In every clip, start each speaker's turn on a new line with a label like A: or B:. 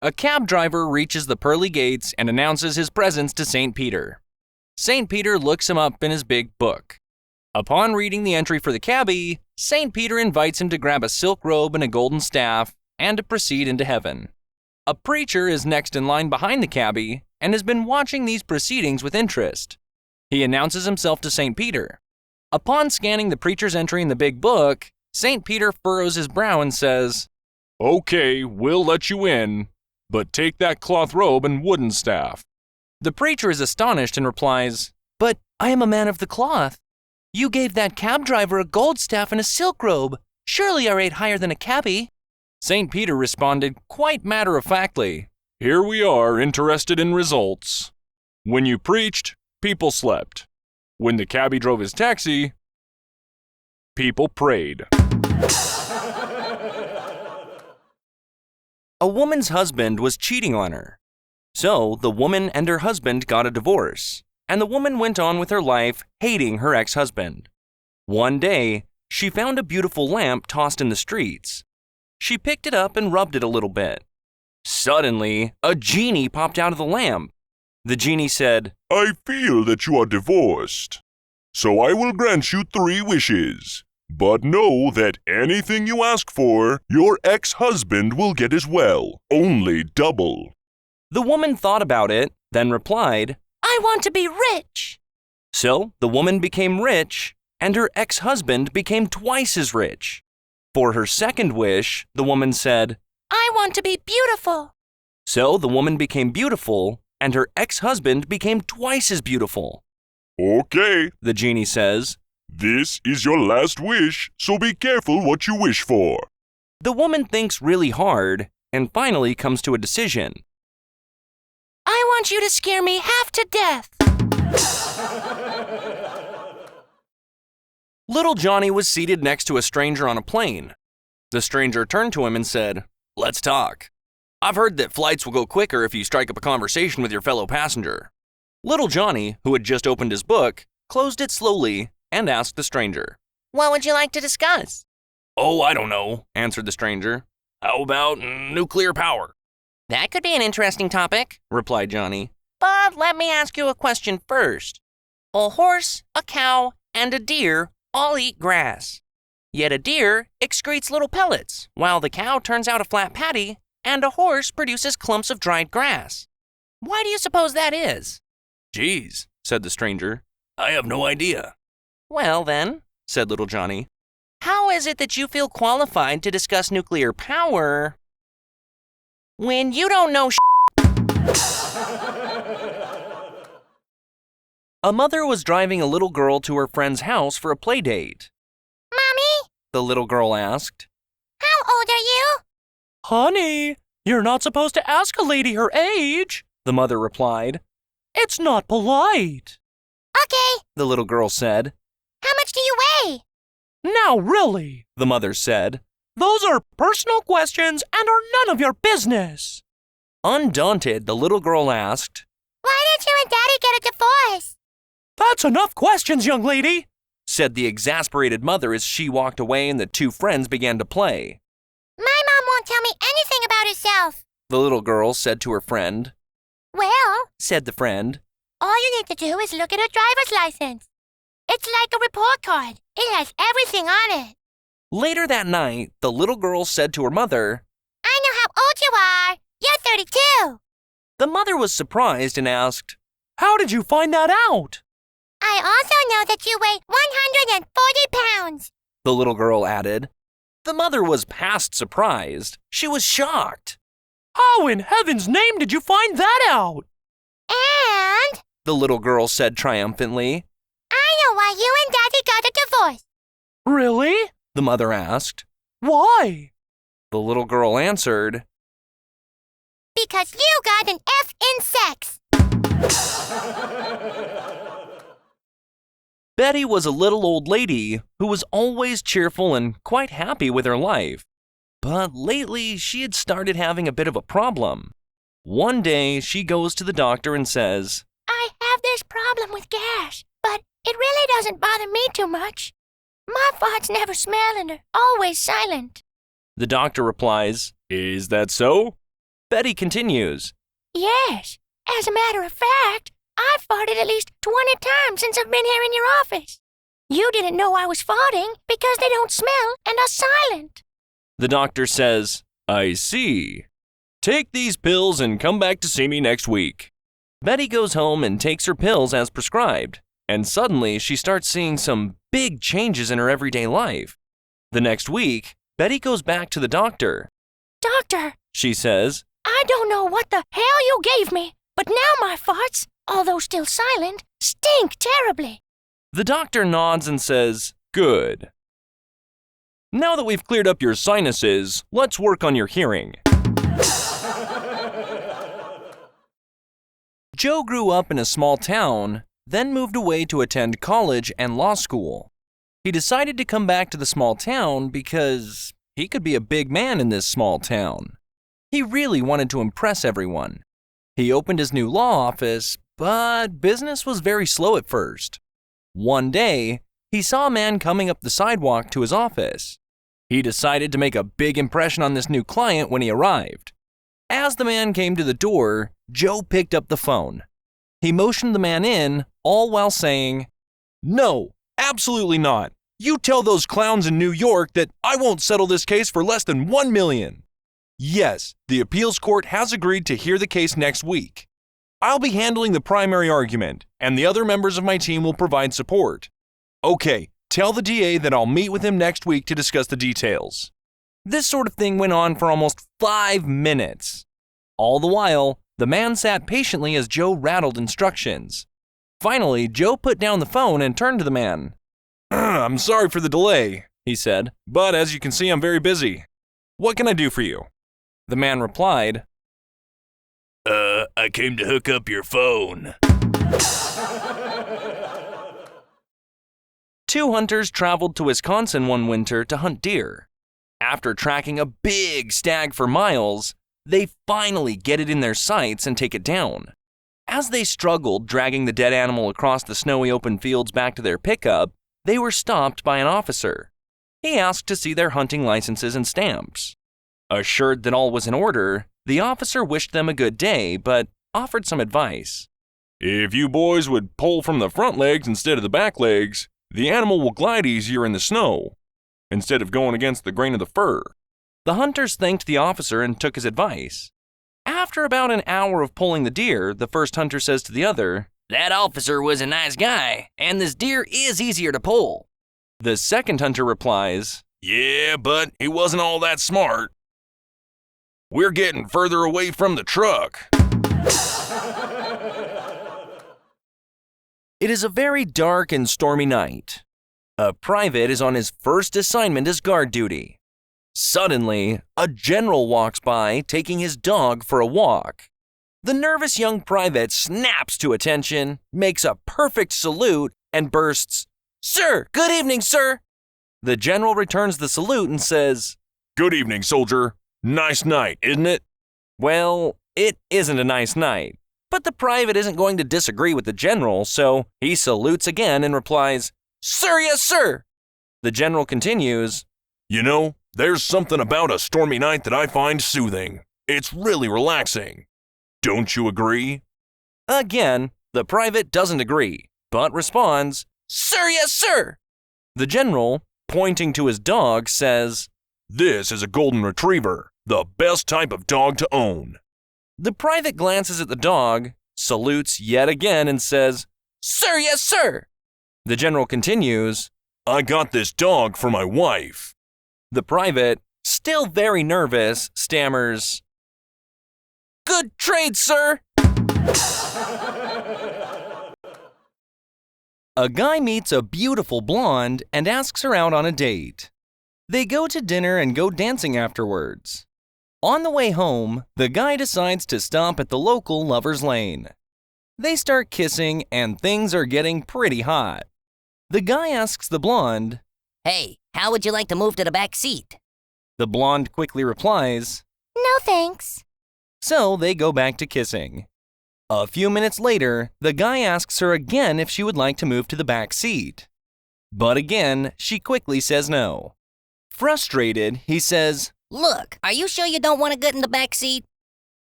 A: A cab driver reaches the pearly gates and announces his presence to St. Peter. St. Peter looks him up in his big book. Upon reading the entry for the cabbie, St. Peter invites him to grab a silk robe and a golden staff and to proceed into heaven. A preacher is next in line behind the cabbie and has been watching these proceedings with interest. He announces himself to St. Peter. Upon scanning the preacher's entry in the big book, St. Peter furrows his brow and says,
B: "Okay, we'll let you in, but take that cloth robe and wooden staff."
A: The preacher is astonished and replies, "But I am a man of the cloth. You gave that cab driver a gold staff and a silk robe. Surely I rate higher than a cabbie." St. Peter responded quite matter-of-factly,
B: "Here we are, interested in results. When you preached, people slept. When the cabbie drove his taxi, people prayed."
A: A woman's husband was cheating on her. So the woman and her husband got a divorce, and the woman went on with her life hating her ex-husband. One day, she found a beautiful lamp tossed in the streets. She picked it up and rubbed it a little bit. Suddenly, a genie popped out of the lamp. The genie said,
C: "I feel that you are divorced, so I will grant you 3 wishes. But know that anything you ask for, your ex-husband will get as well, only double."
A: The woman thought about it, then replied, "I want to be rich." So the woman became rich, and her ex-husband became twice as rich. For her second wish, the woman said, "I want to be beautiful." So the woman became beautiful, and her ex-husband became twice as beautiful.
C: "Okay,"
A: the genie says,
C: "this is your last wish, so be careful what you wish for."
A: The woman thinks really hard and finally comes to a decision. "I want you to scare me half to death." Little Johnny was seated next to a stranger on a plane. The stranger turned to him and said, "Let's talk. I've heard that flights will go quicker if you strike up a conversation with your fellow passenger." Little Johnny, who had just opened his book, closed it slowly and asked the stranger, "What would you like to discuss?" "Oh, I don't know," answered the stranger. "How about nuclear power?" "That could be an interesting topic," replied Johnny. "But let me ask you a question first. A horse, a cow, and a deer all eat grass. Yet a deer excretes little pellets, while the cow turns out a flat patty, and a horse produces clumps of dried grass. Why do you suppose that is?" "Geez," said the stranger, "I have no idea." "Well then," said Little Johnny, "how is it that you feel qualified to discuss nuclear power when you don't know A mother was driving a little girl to her friend's house for a play date. "Mommy?" the little girl asked. "How old are you?" "Honey, you're not supposed to ask a lady her age," the mother replied. "It's not polite." "Okay," the little girl said. "How much do you weigh?" "Now really," the mother said, "those are personal questions and are none of your business." Undaunted, the little girl asked, "Why did you and Daddy get a divorce?" "That's enough questions, young lady," said the exasperated mother as she walked away and the two friends began to play. "My mom won't tell me anything about herself," the little girl said to her friend. "Well," said the friend, "all you need to do is look at her driver's license. It's like a report card. It has everything on it." Later that night, the little girl said to her mother, "I know how old you are. You're 32. The mother was surprised and asked, "How did you find that out?" "I also know that you weigh 140 pounds, the little girl added. The mother was past surprised. She was shocked. "How in heaven's name did you find that out?" "And," the little girl said triumphantly, "I know why you and Daddy got a divorce." "Really?" the mother asked. "Why?" The little girl answered, "Because you got an F in sex." Betty was a little old lady who was always cheerful and quite happy with her life. But lately, she had started having a bit of a problem. One day, she goes to the doctor and says, "I have this problem with gas, but it really doesn't bother me too much. My farts never smell and are always silent." The doctor replies, "Is that so?" Betty continues.
D: Yes, as a matter of fact, I've farted at least 20 times since I've been here in your office. You didn't know I was farting because they don't smell and are silent.
A: The doctor says, I see. Take these pills and come back to see me next week. Betty goes home and takes her pills as prescribed, and suddenly she starts seeing some big changes in her everyday life. The next week, Betty goes back to the doctor.
D: Doctor,
A: She says,
D: I don't know what the hell you gave me, but now my farts, although still silent, stink terribly.
A: The doctor nods and says, Good. Now that we've cleared up your sinuses, let's work on your hearing. Joe grew up in a small town, then moved away to attend college and law school. He decided to come back to the small town because he could be a big man in this small town. He really wanted to impress everyone. He opened his new law office, but business was very slow at first. One day, he saw a man coming up the sidewalk to his office. He decided to make a big impression on this new client when he arrived. As the man came to the door, Joe picked up the phone. He motioned the man in, all while saying, No, absolutely not. You tell those clowns in New York that I won't settle this case for less than $1 million. Yes, the appeals court has agreed to hear the case next week. I'll be handling the primary argument, and the other members of my team will provide support. Okay, tell the DA that I'll meet with him next week to discuss the details. This sort of thing went on for almost 5 minutes. All the while, the man sat patiently as Joe rattled instructions. Finally, Joe put down the phone and turned to the man. I'm sorry for the delay, he said, but as you can see, I'm very busy. What can I do for you? The man replied, I came to hook up your phone. 2 hunters traveled to Wisconsin one winter to hunt deer. After tracking a big stag for miles, they finally get it in their sights and take it down. As they struggled dragging the dead animal across the snowy open fields back to their pickup, they were stopped by an officer. He asked to see their hunting licenses and stamps. Assured that all was in order, the officer wished them a good day, but offered some advice. If you boys would pull from the front legs instead of the back legs, the animal will glide easier in the snow, instead of going against the grain of the fur. The hunters thanked the officer and took his advice. After about an hour of pulling the deer, the first hunter says to the other, That officer was a nice guy, and this deer is easier to pull. The second hunter replies, Yeah, but he wasn't all that smart. We're getting further away from the truck. It is a very dark and stormy night. A private is on his first assignment as guard duty. Suddenly, a general walks by taking his dog for a walk. The nervous young private snaps to attention, makes a perfect salute, and bursts, Sir, good evening, sir. The general returns the salute and says, Good evening, soldier. Nice night, isn't it? Well, it isn't a nice night, but the private isn't going to disagree with the general, so he salutes again and replies, Sir, yes, sir. The general continues, You know, there's something about a stormy night that I find soothing. It's really relaxing. Don't you agree? Again, the private doesn't agree, but responds, Sir, yes, sir. The general, pointing to his dog, says, This is a golden retriever, the best type of dog to own. The private glances at the dog, salutes yet again, and says, Sir, yes, sir. The general continues, I got this dog for my wife. The private, still very nervous, stammers, Good trade, sir. A guy meets a beautiful blonde and asks her out on a date. They go to dinner and go dancing afterwards. On the way home, the guy decides to stop at the local Lover's Lane. They start kissing and things are getting pretty hot. The guy asks the blonde,
E: Hey, how would you like to move to the back seat?
A: The blonde quickly replies,
D: No thanks.
A: So they go back to kissing. A few minutes later, the guy asks her again if she would like to move to the back seat. But again, she quickly says no. Frustrated, he says,
E: Look, are you sure you don't want to get in the back seat?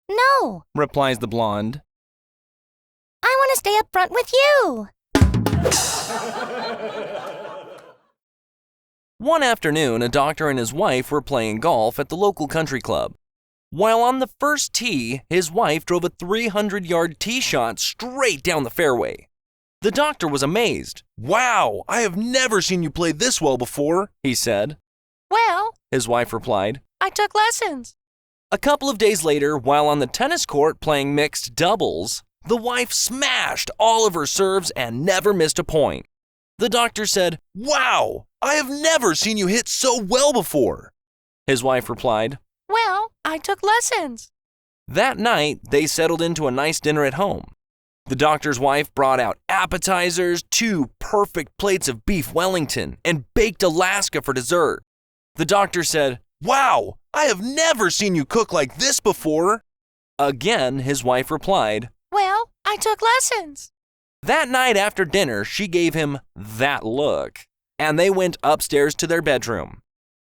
D: No,
A: replies the blonde.
D: I want to stay up front with you.
A: One afternoon, a doctor and his wife were playing golf at the local country club. While on the first tee, his wife drove a 300-yard tee shot straight down the fairway. The doctor was amazed. "Wow, I have never seen you play this well before," he said.
D: Well,
A: His wife replied.
D: I took lessons.
A: A couple of days later, while on the tennis court playing mixed doubles, the wife smashed all of her serves and never missed a point. The doctor said, "Wow, I have never seen you hit so well before." His wife replied.
D: Well, I took lessons.
A: That night, they settled into a nice dinner at home. The doctor's wife brought out appetizers, 2 perfect plates of beef Wellington, and baked Alaska for dessert. The doctor said, "Wow, I have never seen you cook like this before." Again, his wife replied.
D: Well, I took lessons.
A: That night after dinner, she gave him that look, and they went upstairs to their bedroom.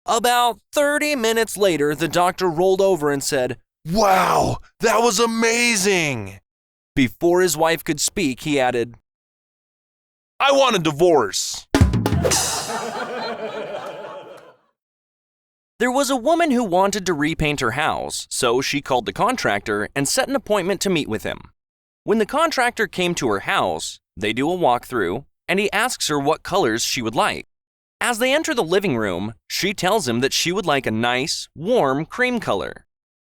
A: About 30 minutes later, the doctor rolled over and said, "Wow, that was amazing." Before his wife could speak, he added, "I want a divorce." There was a woman who wanted to repaint her house, so she called the contractor and set an appointment to meet with him. When the contractor came to her house, they do a walkthrough, and he asks her what colors she would like. As they enter the living room, she tells him that she would like a nice, warm cream color.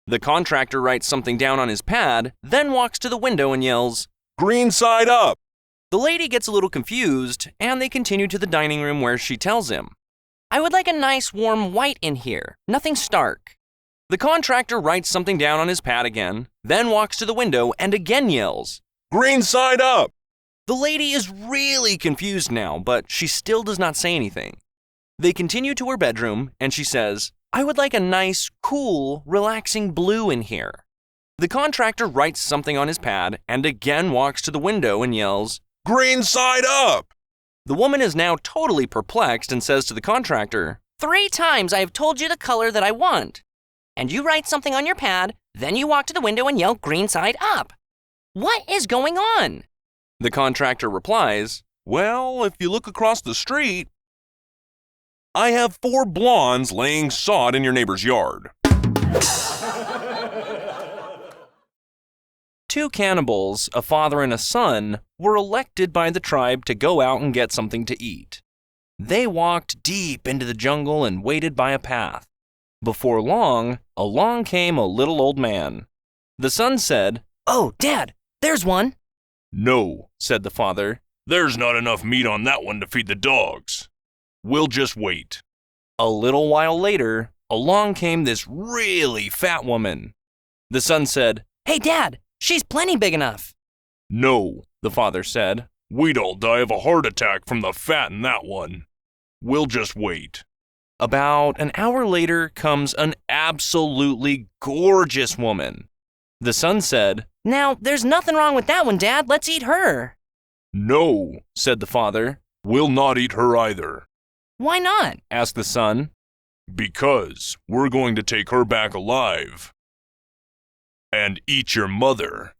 A: The contractor writes something down on his pad, then walks to the window and yells,
C: Green side up.
A: The lady gets a little confused, and they continue to the dining room where she tells him, "I would like a nice warm white in here, nothing stark." The contractor writes something down on his pad again, then walks to the window and again yells,
C: Green side up.
A: The lady is really confused now, but she still does not say anything. They continue to her bedroom, and she says, "I would like a nice, cool, relaxing blue in here." The contractor writes something on his pad and again walks to the window and yells,
C: Green side up.
A: The woman is now totally perplexed and says to the contractor,
E: 3 times I have told you the color that I want. And you write something on your pad, then you walk to the window and yell green side up. What is going on?
A: The contractor replies,
C: Well, if you look across the street, I have 4 blondes laying sod in your neighbor's yard.
A: 2 cannibals, a father and a son, were elected by the tribe to go out and get something to eat. They walked deep into the jungle and waited by a path. Before long, along came a little old man. The son said,
E: Oh, Dad, there's one.
C: No,
A: said the father.
C: there's not enough meat on that one to feed the dogs. We'll just wait.
A: A little while later, along came this really fat woman. The son said,
E: Hey, Dad, she's plenty big enough.
C: No,
A: the father said.
C: we'd all die of a heart attack from the fat in that one. We'll just wait.
A: About an hour later comes an absolutely gorgeous woman. The son said,
E: Now, there's nothing wrong with that one, Dad. Let's eat her.
C: No,
A: said the father.
C: we'll not eat her either.
E: Why not?
A: Asked the son.
C: Because we're going to take her back alive and eat your mother.